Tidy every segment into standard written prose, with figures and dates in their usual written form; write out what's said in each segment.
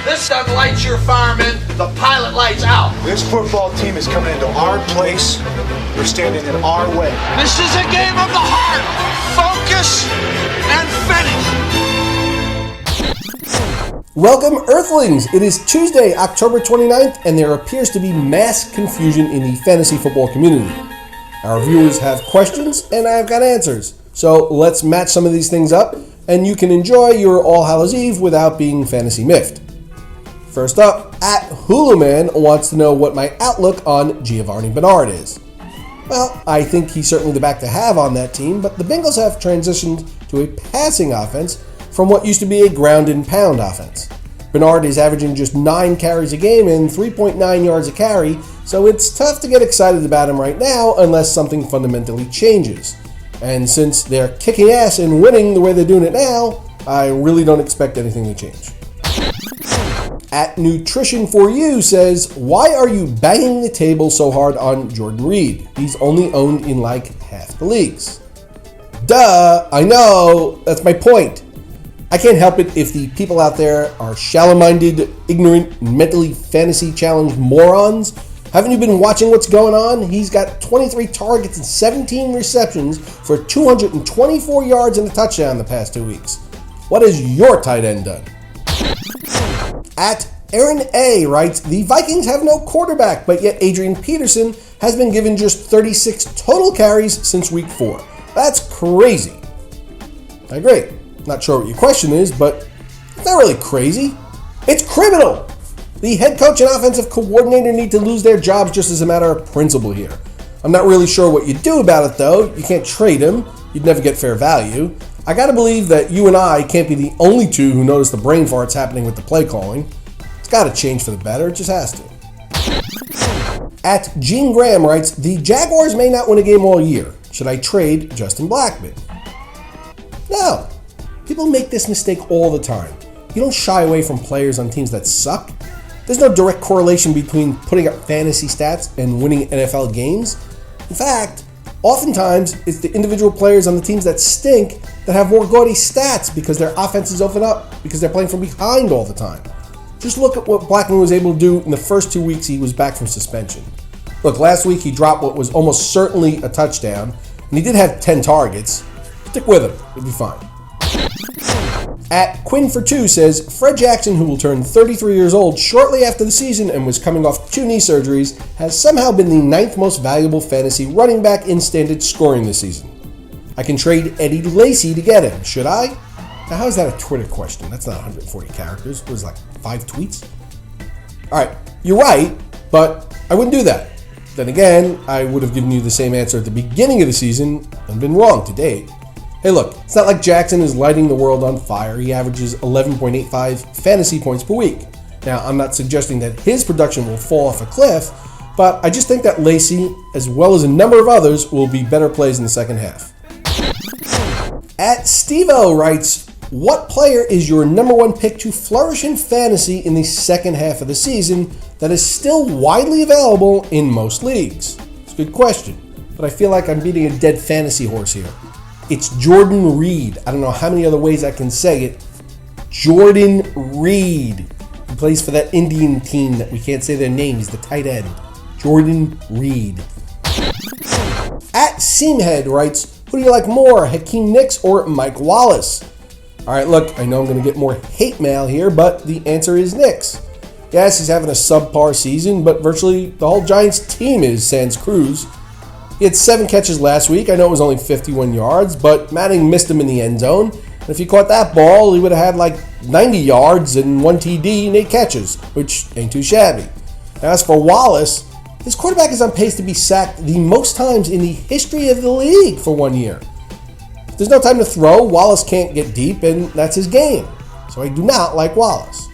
This gun lights your firemen, the pilot lights out. This football team is coming into our place. We're standing in our way. This is a game of the heart. Focus and finish. Welcome, Earthlings! It is Tuesday, October 29th, and there appears to be mass confusion in the fantasy football community. Our viewers have questions, and I've got answers. So let's match some of these things up, and you can enjoy your All Hallows Eve without being fantasy miffed. First up, @HuluMan wants to know what my outlook on Giovanni Bernard is. Well, I think he's certainly the back to have on that team, but the Bengals have transitioned to a passing offense from what used to be a ground and pound offense. Bernard is averaging just 9 carries a game and 3.9 yards a carry, so it's tough to get excited about him right now unless something fundamentally changes. And since they're kicking ass and winning the way they're doing it now, I really don't expect anything to change. @Nutrition4You says, why are you banging the table so hard on Jordan Reed? He's only owned in like half the leagues. Duh, I know, that's my point. I can't help it if the people out there are shallow-minded, ignorant, mentally fantasy-challenged morons. Haven't you been watching what's going on? He's got 23 targets and 17 receptions for 224 yards and a touchdown the past 2 weeks. What has your tight end done? @Aaron A writes, the Vikings have no quarterback, but yet Adrian Peterson has been given just 36 total carries since week 4. That's crazy. I agree. Not sure what your question is, but it's not really crazy. It's criminal. The head coach and offensive coordinator need to lose their jobs just as a matter of principle here. I'm not really sure what you do about it, though. You can't trade him. You'd never get fair value. I gotta believe that you and I can't be the only two who notice the brain farts happening with the play calling. It's gotta change for the better. It just has to. @Gene Graham writes, the Jaguars may not win a game all year. Should I trade Justin Blackmon? No. People make this mistake all the time. You don't shy away from players on teams that suck. There's no direct correlation between putting up fantasy stats and winning NFL games. In fact, oftentimes it's the individual players on the teams that stink that have more gaudy stats because their offenses open up because they're playing from behind all the time. Just look at what Blackmon was able to do in the first 2 weeks he was back from suspension. Look, last week he dropped what was almost certainly a touchdown, and he did have 10 targets. Stick with him, it'll be fine. @Quinn42 says, Fred Jackson, who will turn 33 years old shortly after the season and was coming off 2 knee surgeries, has somehow been the 9th most valuable fantasy running back in standard scoring this season. I can trade Eddie Lacy to get him. Should I? Now, how is that a Twitter question? That's not 140 characters. It was like 5 tweets. All right, you're right, but I wouldn't do that. Then again, I would have given you the same answer at the beginning of the season and been wrong to date. Hey look, it's not like Jackson is lighting the world on fire. He averages 11.85 fantasy points per week. Now, I'm not suggesting that his production will fall off a cliff, but I just think that Lacy, as well as a number of others, will be better plays in the second half. @Stevo writes, what player is your number 1 pick to flourish in fantasy in the second half of the season that is still widely available in most leagues? It's a good question, but I feel like I'm beating a dead fantasy horse here. It's Jordan Reed. I don't know how many other ways I can say it. Jordan Reed. He plays for that Indian team that we can't say their name. He's the tight end. Jordan Reed. @Seamhead writes, who do you like more, Hakeem Nicks or Mike Wallace? All right, look, I know I'm going to get more hate mail here, but the answer is Nicks. Yes, he's having a subpar season, but virtually the whole Giants team is sans Cruz. He had 7 catches last week. I know it was only 51 yards, but Manning missed him in the end zone. And if he caught that ball, he would have had like 90 yards and 1 TD and 8 catches, which ain't too shabby. Now, as for Wallace, his quarterback is on pace to be sacked the most times in the history of the league for 1 year. If there's no time to throw, Wallace can't get deep, and that's his game. So I do not like Wallace.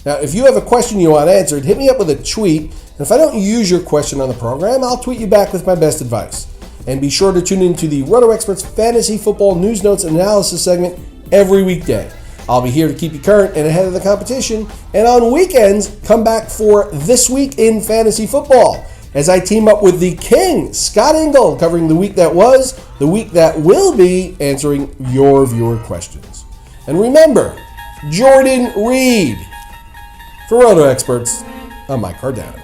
Now, if you have a question you want answered, hit me up with a tweet. And if I don't use your question on the program, I'll tweet you back with my best advice. And be sure to tune into the Roto Experts Fantasy Football News Notes Analysis segment every weekday. I'll be here to keep you current and ahead of the competition. And on weekends, come back for This Week in Fantasy Football as I team up with the King, Scott Engel, covering the week that was, the week that will be, answering your viewer questions. And remember, Jordan Reed. For Roto Experts, I'm Mike Cardano.